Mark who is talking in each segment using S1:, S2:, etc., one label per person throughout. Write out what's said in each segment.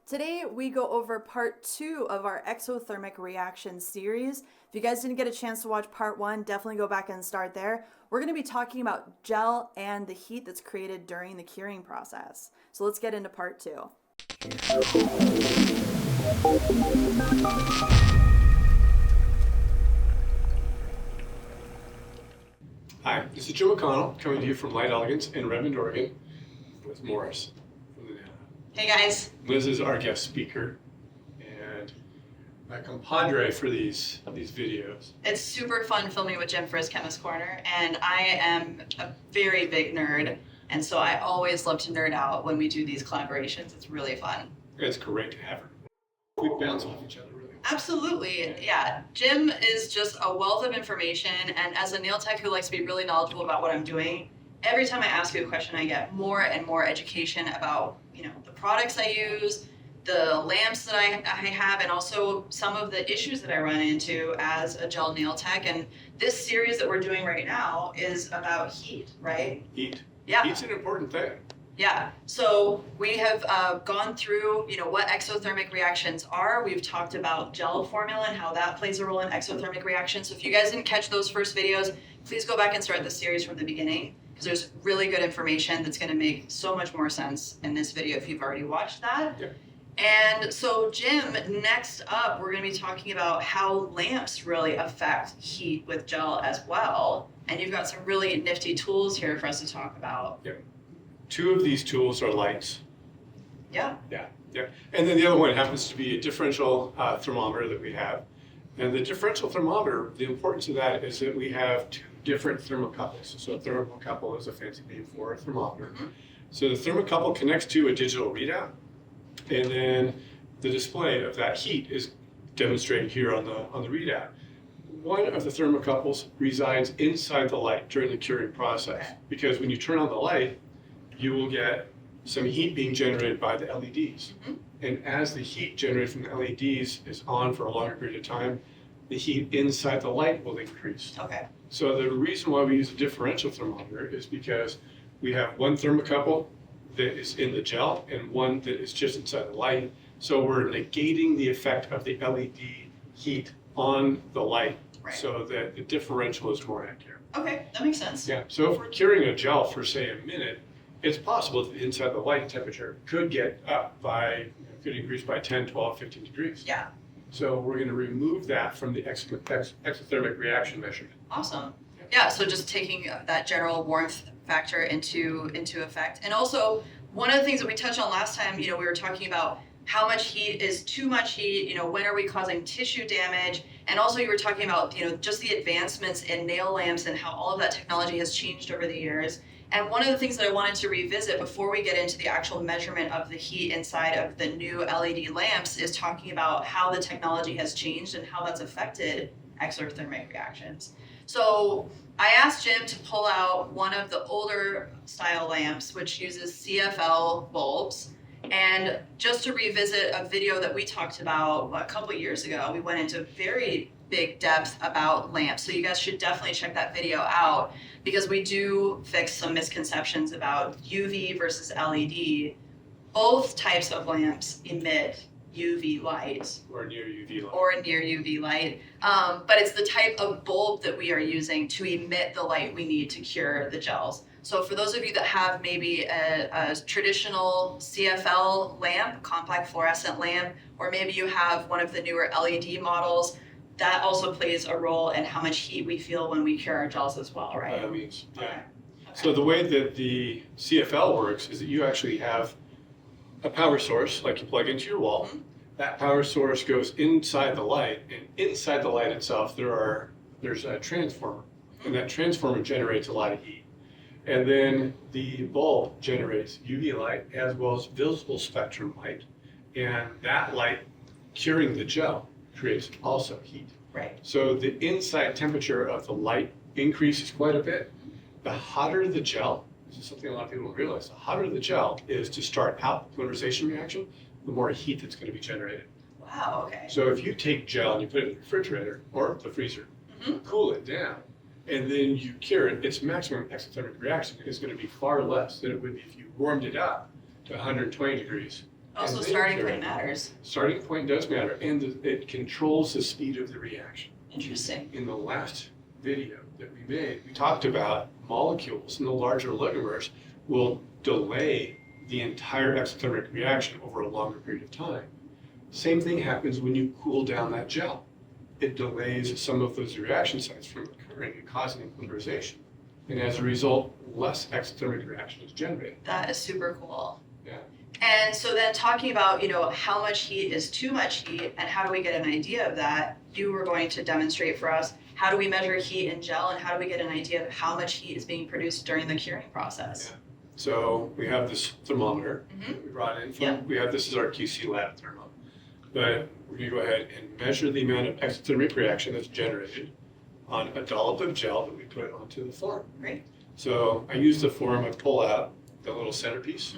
S1: Today we go over part 2 of our exothermic reaction series. If you guys didn't get a chance to watch part 1, definitely go back and start there. We're going to be talking about gel and the heat that's created during the curing process. So let's get into part 2.
S2: Hi, this is Joe McConnell coming to you from Light Elegance in Redmond, Oregon with Morris from the Nail Audit.
S3: Hey guys.
S2: Liz is our guest speaker and my compadre for these videos.
S3: It's super fun filming with Jim for his Chemist Corner, and I am a very big nerd, and so I always love to nerd out when we do these collaborations. It's really fun.
S2: It's great to have her. We bounce off each other really well.
S3: Absolutely, yeah. Jim is just a wealth of information, and as a nail tech who likes to be really knowledgeable about what I'm doing, every time I ask you a question, I get more and more education about, the products I use, the lamps that I have, and also some of the issues that I run into as a gel nail tech. And this series that we're doing right now is about heat, right?
S2: Heat.
S3: Yeah.
S2: Heat's an important thing.
S3: Yeah, so we have gone through, what exothermic reactions are. We've talked about gel formula and how that plays a role in exothermic reactions. So if you guys didn't catch those first videos, please go back and start the series from the beginning, because there's really good information that's going to make so much more sense in this video if you've already watched that.
S2: Yeah.
S3: And so Jim, next up, we're going to be talking about how lamps really affect heat with gel as well. And you've got some really nifty tools here for us to talk about.
S2: Yeah. Two of these tools are lights.
S3: Yeah.
S2: Yeah. And then the other one happens to be a differential thermometer that we have. And the differential thermometer, the importance of that is that we have two different thermocouples. So a thermocouple is a fancy name for a thermometer.
S3: Mm-hmm.
S2: So the thermocouple connects to a digital readout, and then the display of that heat is demonstrated here on the readout. One of the thermocouples resides inside the light during the curing process, because when you turn on the light, you will get some heat being generated by the LEDs.
S3: Mm-hmm.
S2: And as the heat generated from the LEDs is on for a longer period of time, the heat inside the light will increase.
S3: Okay.
S2: So the reason why we use a differential thermometer is because we have one thermocouple that is in the gel and one that is just inside the light. So we're negating the effect of the LED heat on the light,
S3: Right.
S2: so that the differential is more accurate.
S3: Okay, that makes sense.
S2: Yeah, so if we're curing a gel for, say, a minute, it's possible that inside the light temperature could get up by, could increase by 10, 12, 15 degrees.
S3: Yeah.
S2: So we're going to remove that from the exothermic reaction measurement.
S3: Awesome. Yeah, so just taking that general warmth factor into effect. And also, one of the things that we touched on last time, we were talking about how much heat is too much heat, when are we causing tissue damage? And also you were talking about, just the advancements in nail lamps and how all of that technology has changed over the years. And one of the things that I wanted to revisit before we get into the actual measurement of the heat inside of the new LED lamps is talking about how the technology has changed and how that's affected exothermic reactions. So I asked Jim to pull out one of the older style lamps, which uses CFL bulbs. And just to revisit a video that we talked about a couple of years ago, we went into very big depth about lamps. So you guys should definitely check that video out, because we do fix some misconceptions about UV versus LED. Both types of lamps emit UV light.
S2: Or near UV light.
S3: Or near UV light. But it's the type of bulb that we are using to emit the light we need to cure the gels. So for those of you that have maybe a traditional CFL lamp, compact fluorescent lamp, or maybe you have one of the newer LED models, that also plays a role in how much heat we feel when we cure our gels as well, right?
S2: By all means, yeah.
S3: Okay.
S2: So the way that the CFL works is that you actually have a power source, like you plug into your wall.
S3: Mm-hmm.
S2: That power source goes inside the light, and inside the light itself, there's a transformer, and that transformer generates a lot of heat. And then the bulb generates UV light as well as visible spectrum light, and that light curing the gel creates also heat.
S3: Right.
S2: So the inside temperature of the light increases quite a bit. The hotter the gel, this is something a lot of people don't realize, the hotter the gel is to start out the polymerization reaction, the more heat that's going to be generated.
S3: Wow, okay.
S2: So if you take gel and you put it in the refrigerator or the freezer, cool it down, and then you cure it, its maximum exothermic reaction is going to be far less than it would be if you warmed it up to 120 degrees
S3: Also,
S2: And
S3: starting
S2: then
S3: point matters.
S2: Starting point does matter, and it controls the speed of the reaction.
S3: Interesting.
S2: In the last video that we made, we talked about molecules in the larger oligomers will delay the entire exothermic reaction over a longer period of time. Same thing happens when you cool down that gel. It delays some of those reaction sites from occurring and causing polymerization. And as a result, less exothermic reaction is generated.
S3: That is super cool.
S2: Yeah.
S3: And so then talking about, how much heat is too much heat and how do we get an idea of that, you were going to demonstrate for us how do we measure heat in gel and how do we get an idea of how much heat is being produced during the curing process?
S2: Yeah. So we have this thermometer that we brought in. This is our QC lab thermometer. But we're going to go ahead and measure the amount of exothermic reaction that's generated on a dollop of gel that we put onto the form.
S3: Great.
S2: So I use the form, I pull out the little centerpiece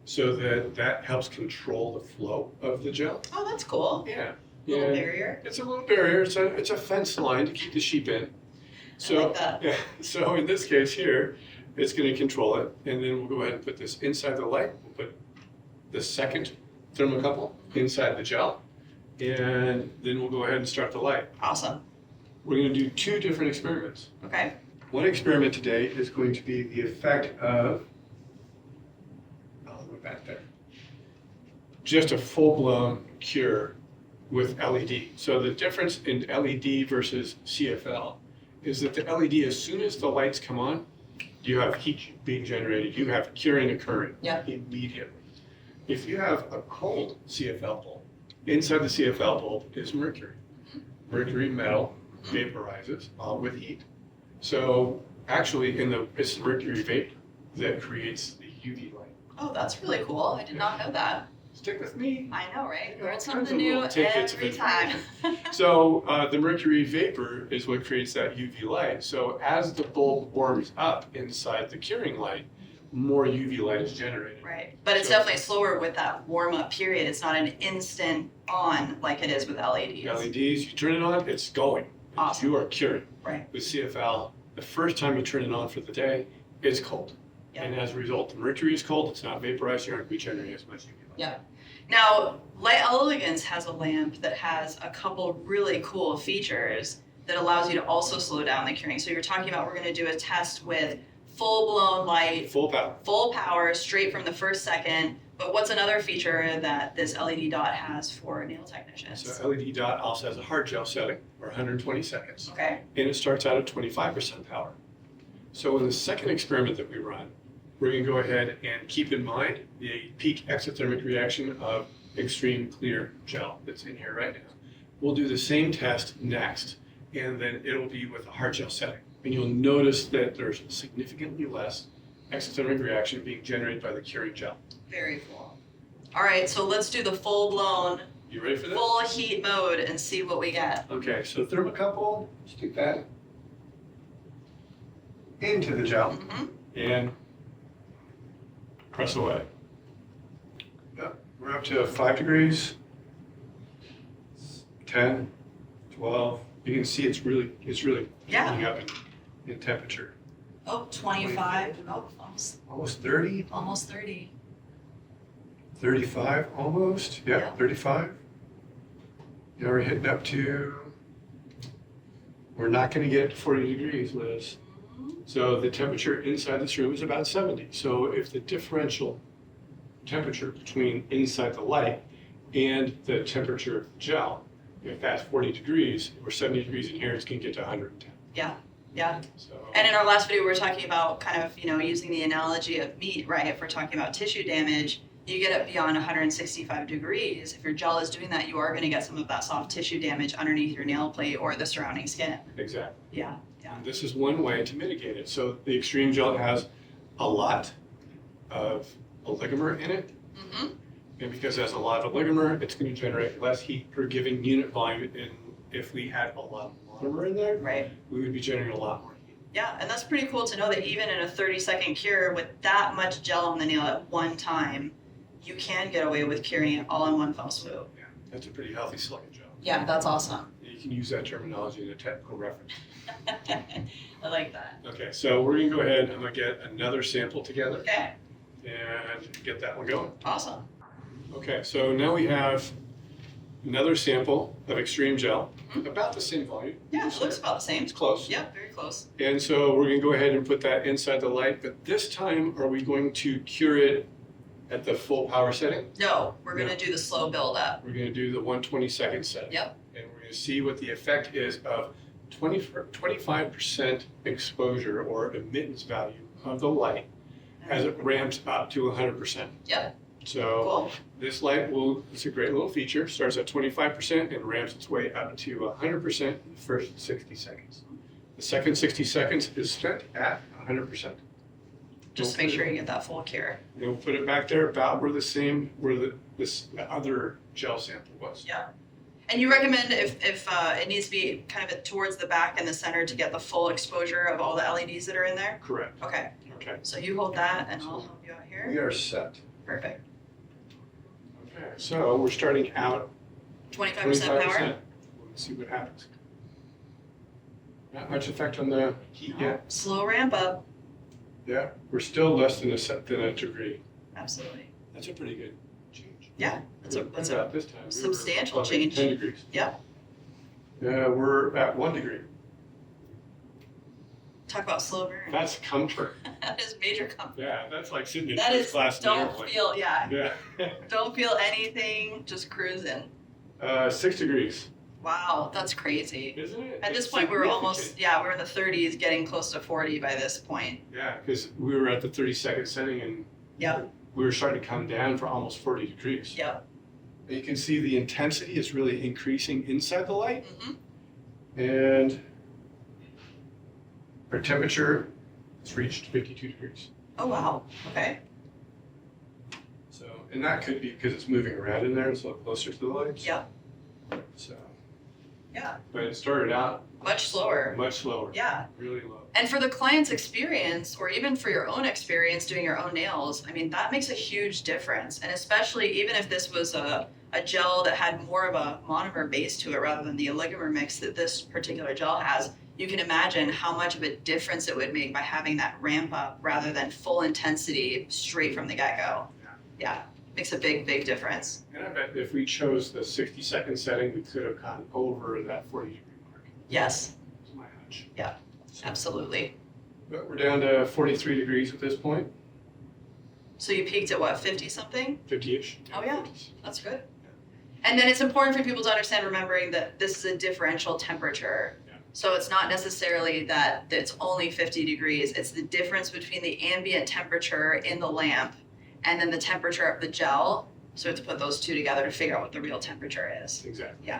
S2: so that helps control the flow of the gel.
S3: Oh, that's cool.
S2: Yeah.
S3: Little barrier.
S2: It's a little barrier. It's a fence line to keep the sheep in. So,
S3: I like that.
S2: Yeah, so in this case here, it's going to control it. And then we'll go ahead and put this inside the light. We'll put the second thermocouple inside the gel. And then we'll go ahead and start the light.
S3: Awesome.
S2: We're going to do two different experiments.
S3: Okay.
S2: One experiment today is going to be the effect of, I'll go back there, just a full-blown cure with LED. So the difference in LED versus CFL is that the LED, as soon as the lights come on, you have heat being generated, you have curing occurring immediately. If you have a cold CFL bulb, inside the CFL bulb is mercury. Mercury metal vaporizes with heat. So actually, it's the mercury vapor that creates the UV light.
S3: Oh, that's really cool. I did not know that.
S2: Stick with me.
S3: I know, right?
S2: Yeah,
S3: Learn
S2: all
S3: something
S2: kinds of
S3: new
S2: little tidbits of
S3: every time.
S2: So the mercury vapor is what creates that UV light. So as the bulb warms up inside the curing light, more UV light is generated.
S3: Right. But it's
S2: So-
S3: definitely slower with that warm-up period. It's not an instant on like it is with LEDs.
S2: LEDs, you turn it on, it's going.
S3: Awesome.
S2: You are curing.
S3: Right.
S2: With CFL, the first time you turn it on for the day, it's cold.
S3: Yeah.
S2: And as a result, the mercury is cold, it's not vaporized, you're not going to be generating as much UV light.
S3: Yeah. Now, Light Elegance has a lamp that has a couple really cool features that allows you to also slow down the curing. So you're talking about we're going to do a test with full-blown light,
S2: Full power.
S3: full power, straight from the first second. But what's another feature that this LED dot has for nail technicians?
S2: So LED dot also has a hard gel setting, or 120 seconds.
S3: Okay.
S2: And it starts out at 25% power. So in the second experiment that we run, we're going to go ahead and keep in mind the peak exothermic reaction of extreme clear gel that's in here right now. We'll do the same test next, and then it'll be with a hard gel setting. And you'll notice that there's significantly less exothermic reaction being generated by the curing gel.
S3: Very cool. All right, so let's do the full-blown,
S2: You ready for this?
S3: full heat mode and see what we get.
S2: Okay, so thermocouple, stick that into the gel.
S3: Mm-hmm.
S2: And press away. Yep. We're up to 5 degrees, 10, 12. You can see it's really
S3: Yeah.
S2: heating up in temperature.
S3: Oh, 25. Oh,
S2: Almost 30,
S3: almost 30.
S2: 35 almost. Yeah,
S3: Yeah.
S2: 35. Yeah, we're hitting up to, we're not going to get to 40 degrees, Liz. So the temperature inside this room is about 70. So if the differential temperature between inside the light and the temperature of the gel, if that's 40 degrees, or 70 degrees in here, it's going to get to 110.
S3: Yeah, yeah.
S2: So,
S3: And in our last video, we were talking about kind of, using the analogy of meat, right? If we're talking about tissue damage, you get up beyond 165 degrees. If your gel is doing that, you are going to get some of that soft tissue damage underneath your nail plate or the surrounding skin.
S2: exactly.
S3: Yeah, yeah.
S2: And this is one way to mitigate it. So the extreme gel has a lot of oligomer in it.
S3: Mm-hmm.
S2: And because it has a lot of oligomer, it's going to generate less heat per given unit volume. And if we had a lot of monomer in there,
S3: Right.
S2: we would be generating a lot more heat.
S3: Yeah, and that's pretty cool to know that even in a 30-second cure with that much gel on the nail at one time, you can get away with curing it all in one fell swoop.
S2: Yeah, that's a pretty healthy silicone gel.
S3: Yeah, that's awesome.
S2: You can use that terminology in a technical reference.
S3: I like that.
S2: Okay, so we're going to go ahead. I'm going to get another sample together
S3: Okay,
S2: and get that one going.
S3: awesome.
S2: Okay, so now we have another sample of extreme gel, about the same volume.
S3: Yeah, it looks about the same.
S2: It's close.
S3: Yeah, very close.
S2: And so we're going to go ahead and put that inside the light, but this time are we going to cure it at the full power setting?
S3: No, we're going
S2: No.
S3: to do the slow build up.
S2: We're going to do the 1/22nd setting.
S3: Yep.
S2: And we're going to see what the effect is of 25% exposure or emittance value of the light as it ramps up to 100%.
S3: Yep.
S2: So
S3: Cool.
S2: this light it's a great little feature, starts at 25% and ramps its way up to 100% in the first 60 seconds. The second 60 seconds is spent at 100%.
S3: Just to make sure you get that full cure.
S2: And we'll put it back there about where this other gel sample was.
S3: Yeah. And you recommend if it needs to be kind of towards the back and the center to get the full exposure of all the LEDs that are in there?
S2: Correct.
S3: Okay.
S2: Okay.
S3: So you hold that and I'll help you out here.
S2: We are set.
S3: Perfect.
S2: Okay. So we're starting out
S3: 25% power?
S2: Let's see what happens. Not much effect on the heat yet.
S3: Slow ramp up.
S2: Yeah. We're still less than a degree.
S3: Absolutely.
S2: That's a pretty good change.
S3: Yeah. That's a
S2: About this time, we were
S3: substantial
S2: up at
S3: change.
S2: 10 degrees.
S3: Yeah.
S2: We're at 1 degree.
S3: Talk about slow burn.
S2: That's comfort.
S3: That is major comfort.
S2: Yeah, that's like sitting in
S3: That
S2: first
S3: is,
S2: class in an
S3: don't
S2: airplane.
S3: feel, yeah.
S2: Yeah.
S3: Don't feel anything, just cruising.
S2: 6 degrees.
S3: Wow, that's crazy.
S2: Isn't it?
S3: At this
S2: It's
S3: point, we were
S2: significant.
S3: almost, yeah, we're in the 30s, getting close to 40 by this point.
S2: Yeah, because we were at the 30-second setting and
S3: Yep,
S2: we were starting to come down for almost 40 degrees.
S3: yep.
S2: You can see the intensity is really increasing inside the light,
S3: hmm
S2: and our temperature has reached 52 degrees.
S3: Oh, wow, okay.
S2: So, and that could be because it's moving around in there, it's a little closer to the lights.
S3: Yep,
S2: So,
S3: yeah,
S2: but it started out
S3: much slower.
S2: much slower.
S3: Yeah.
S2: Really low.
S3: And for the client's experience, or even for your own experience doing your own nails, I mean, that makes a huge difference. And especially even if this was a gel that had more of a monomer base to it rather than the oligomer mix that this particular gel has, you can imagine how much of a difference it would make by having that ramp up rather than full intensity straight from the get-go. Yeah, makes a big, big difference.
S2: And I bet if we chose the 60-second setting, we could have gone over that 40-degree mark.
S3: Yes,
S2: That's my hunch.
S3: Yeah.
S2: So,
S3: absolutely.
S2: but we're down to 43 degrees at this point,
S3: So you peaked at what, 50 something?
S2: 50-ish.
S3: Oh, yeah. That's good. And then it's important for people to understand, remembering that this is a differential temperature.
S2: Yeah.
S3: So it's not necessarily that it's only 50 degrees. It's the difference between the ambient temperature in the lamp and then the temperature of the gel. So we have to put those two together to figure out what the real temperature is.
S2: Exactly.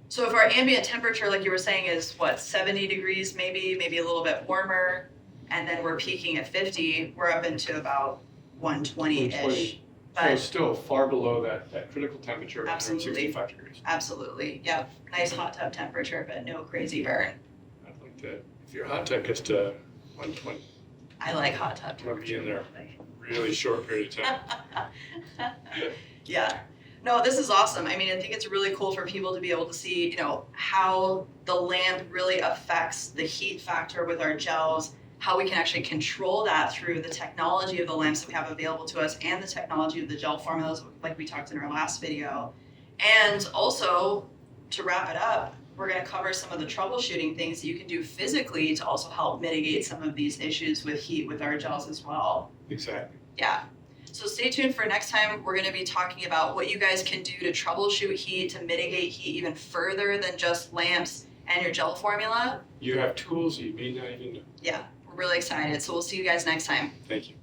S3: So if our ambient temperature, like you were saying, is what, 70 degrees maybe a little bit warmer, and then we're peaking at 50, we're up into about 120-ish.
S2: 120. So
S3: But
S2: it's still far below that critical temperature of
S3: Absolutely.
S2: 165 degrees.
S3: absolutely, yep, nice hot tub temperature, but no crazy burn.
S2: I'd like that. If your hot tub gets to 120,
S3: I like hot tub
S2: I'll be
S3: temperature.
S2: in there really short period of time.
S3: Yeah. No, this is awesome. I mean, I think it's really cool for people to be able to see, you know, how the lamp really affects the heat factor with our gels, how we can actually control that through the technology of the lamps that we have available to us and the technology of the gel formulas, like we talked in our last video. And also, to wrap it up, we're going to cover some of the troubleshooting things that you can do physically to also help mitigate some of these issues with heat with our gels as well.
S2: Exactly.
S3: Yeah. So stay tuned for next time. We're going to be talking about what you guys can do to troubleshoot heat, to mitigate heat even further than just lamps and your gel formula.
S2: You have tools you may not even know.
S3: Yeah, we're really excited. So we'll see you guys next time.
S2: Thank you.